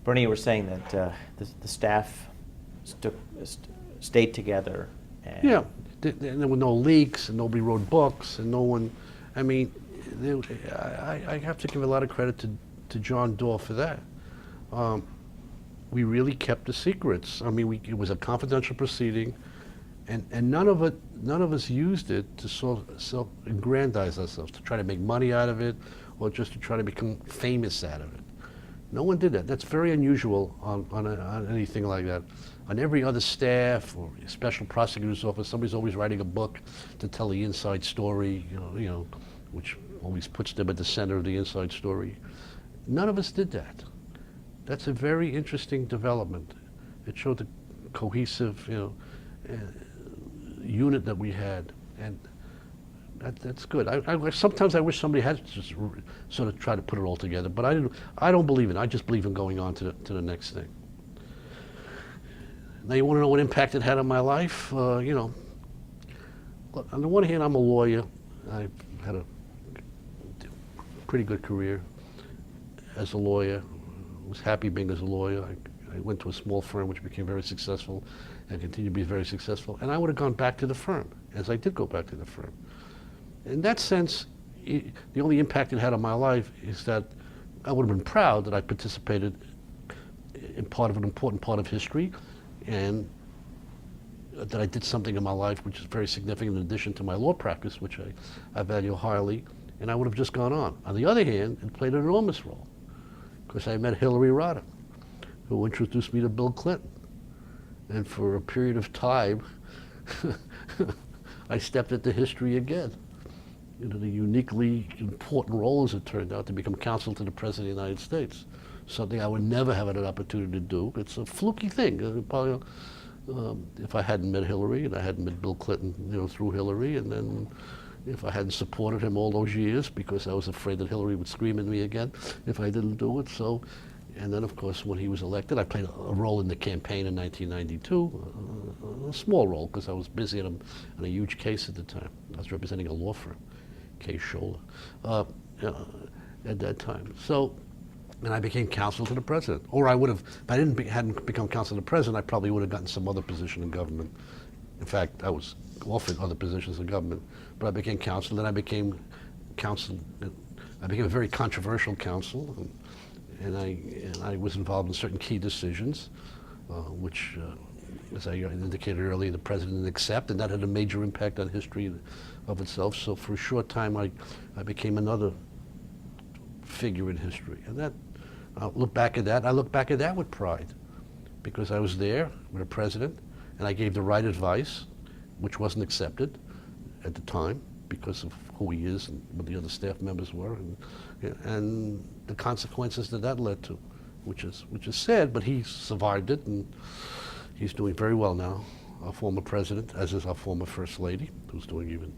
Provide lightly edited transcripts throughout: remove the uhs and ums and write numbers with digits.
Bernie, you were saying that the staff stayed together. And Yeah, there were no leaks, and nobody wrote books, and no one. I mean, I have to give a lot of credit to John Doe for that. We really kept the secrets. I mean, it was a confidential proceeding, and none of us used it to self-aggrandize ourselves, to try to make money out of it, or just to try to become famous out of it. No one did that. That's very unusual on anything like that. On every other staff or special prosecutor's office, somebody's always writing a book to tell the inside story, which always puts them at the center of the inside story. None of us did that. That's a very interesting development. It showed the cohesive, unit that we had, and that's good. Sometimes I wish somebody had just sort of try to put it all together, but I don't believe in it. I just believe in going on to the next thing. Now you want to know what impact it had on my life? Look, on the one hand, I'm a lawyer. I've had a pretty good career as a lawyer. I was happy being as a lawyer. I went to a small firm which became very successful and continued to be very successful. And I would have gone back to the firm, as I did go back to the firm. In that sense, the only impact it had on my life is that I would have been proud that I participated in part of an important part of history, and that I did something in my life which is very significant in addition to my law practice, which I value highly, and I would have just gone on. On the other hand, it played an enormous role, because I met Hillary Rodham, who introduced me to Bill Clinton. And for a period of time, I stepped into history again. The uniquely important role, as it turned out, to become counsel to the President of the United States. Something I would never have had an opportunity to do. It's a fluky thing. Probably, if I hadn't met Hillary and I hadn't met Bill Clinton, through Hillary, and then if I hadn't supported him all those years because I was afraid that Hillary would scream at me again if I didn't do it. So, and then of course when he was elected, I played a role in the campaign in 1992, a small role because I was busy on a huge case at the time. I was representing a law firm, case Scholler, at that time. So, and I became counsel to the president. Or I would have, if I hadn't become counsel to the president, I probably would have gotten some other position in government. In fact, I was offered other positions in government, but I became counsel, then I became counsel. I became a very controversial counsel, and I was involved in certain key decisions, which, as I indicated earlier, the president didn't accept, and that had a major impact on history of itself. So for a short time, I became another figure in history, and that I look back at that with pride, because I was there with a president, and I gave the right advice, which wasn't accepted at the time because of who he is and what the other staff members were, and the consequences that led to, which is sad, but he survived it, and he's doing very well now. Our former president, as is our former first lady, who's doing even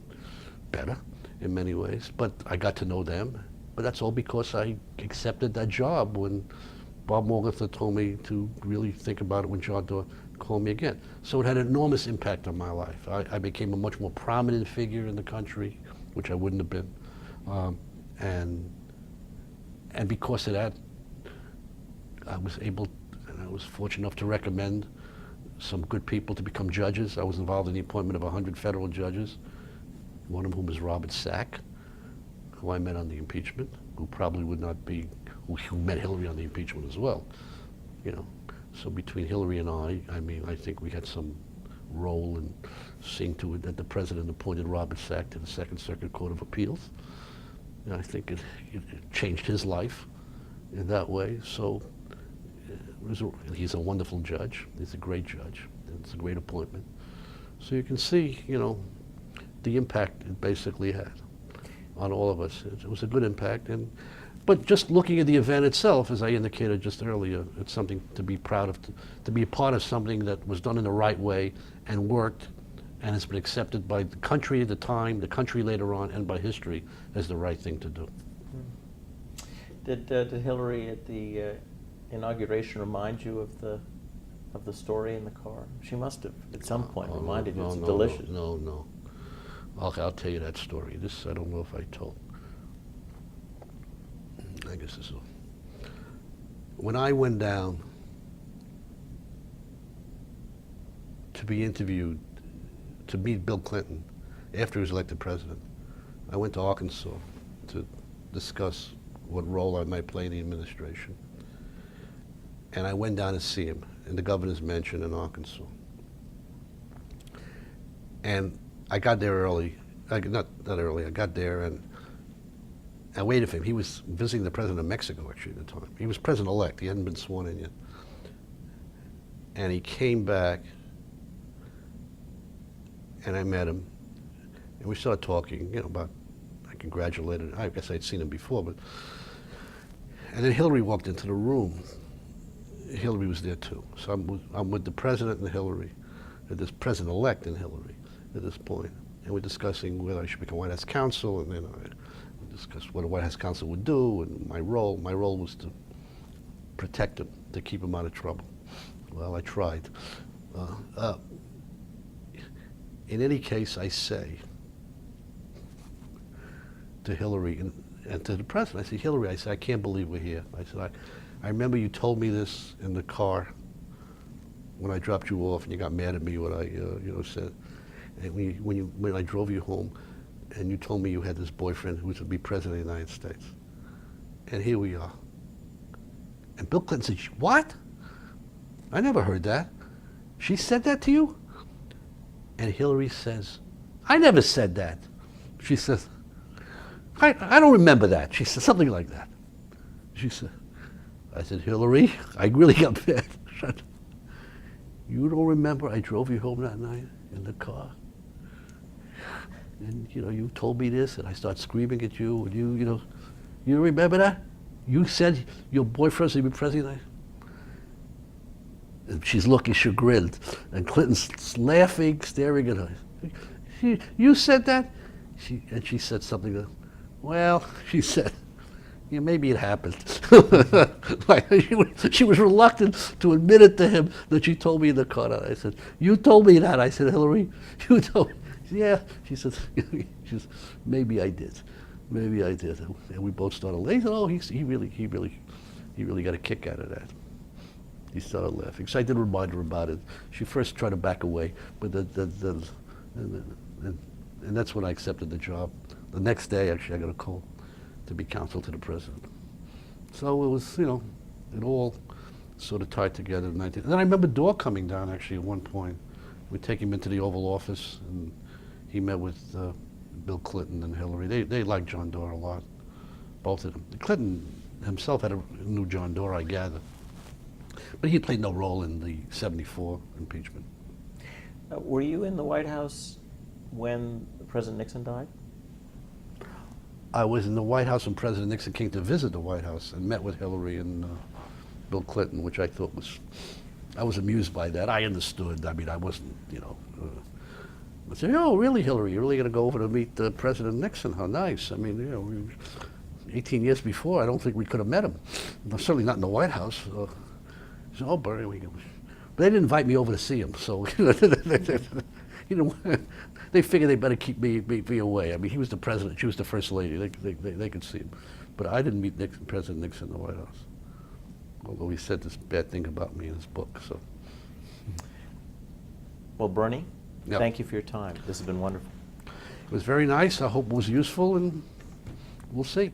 better in many ways. But I got to know them, but that's all because I accepted that job when Bob Morgenthau told me to really think about it when John Doe called me again. So it had an enormous impact on my life. I became a much more prominent figure in the country, which I wouldn't have been. And because of that, I was fortunate enough to recommend some good people to become judges. I was involved in the appointment of 100 federal judges, one of whom is Robert Sack, who I met on the impeachment, who probably would not be, who met Hillary on the impeachment as well. So between Hillary and I think we had some role in seeing to it that the president appointed Robert Sack to the Second Circuit Court of Appeals. And I think it changed his life in that way. So he's a wonderful judge. He's a great judge. It's a great appointment. So you can see, the impact it basically had on all of us. It was a good impact. But just looking at the event itself, as I indicated just earlier, it's something to be proud of, to be a part of something that was done in the right way and worked and has been accepted by the country at the time, the country later on, and by history as the right thing to do. Did Hillary at the inauguration remind you of the story in the car? She must have at some point reminded you. It's delicious. No. I'll tell you that story. This I don't know if I told. I guess this will. when I went down to be interviewed, to meet Bill Clinton after he was elected president, I went to Arkansas to discuss what role I might play in the administration. And I went down to see him in the governor's mansion in Arkansas. And I got there early, not early, I got there and I waited for him. He was visiting the president of Mexico actually at the time. He was president-elect, he hadn't been sworn in yet. And he came back and I met him and we started talking, you know, about, I congratulated him. I guess I'd seen him before, but, and then Hillary walked into the room. Hillary was there too. So I'm with the president and Hillary, this president-elect and Hillary at this point. And we're discussing whether I should become White House counsel, and then we discussed what a White House counsel would do and my role. My role was to protect him, to keep him out of trouble. Well, I tried. In any case, I say to Hillary and to the president, I said, Hillary, I said, I can't believe we're here. I said, I remember you told me this in the car when I dropped you off, and you got mad at me what I said. And when I drove you home, and you told me you had this boyfriend who was to be president of the United States. And here we are. And Bill Clinton said, what? I never heard that. She said that to you? And Hillary says, I never said that. She says, I don't remember that. She said something like that. She said, I said, Hillary, I really got mad. You don't remember I drove you home that night in the car? And you told me this, and I started screaming at you, and you remember that? You said your boyfriend's going to be president? And she's looking chagrined, and Clinton's laughing, staring at her. You said that? She said something that, well, she said, yeah, maybe it happened. Like, she was reluctant to admit it to him that she told me in the car. I said, you told me that. I said, Hillary, you told me. Yeah, she said, maybe I did. Maybe I did. And we both started laughing. He said, oh, he really got a kick out of that. He started laughing. So I did remind her about it. She first tried to back away, but and that's when I accepted the job. The next day, actually, I got a call to be counsel to the president. So it was, it all sort of tied together in 19. And then I remember Dorr coming down, actually, at one point. We'd take him into the Oval Office, and he met with Bill Clinton and Hillary. They liked John Dorr a lot, both of them. Clinton himself knew John Dorr, I gather. But he played no role in the '74 impeachment. Were you in the White House when President Nixon died? I was in the White House when President Nixon came to visit the White House and met with Hillary and Bill Clinton, which I thought I was amused by that. I understood. I mean, I wasn't, I said, oh, really, Hillary? You're really going to go over to meet President Nixon? How nice. I mean, 18 years before, I don't think we could have met him. Certainly not in the White House. He said, oh, Bernie, we can. But they didn't invite me over to see him, so they figured they better keep me away. I mean, he was the president, she was the first lady. They could see him, but I didn't meet President Nixon in the White House. Although he said this bad thing about me in his book. So, well, Bernie, yep. Thank you for your time. This has been wonderful. It was very nice. I hope it was useful, and we'll see.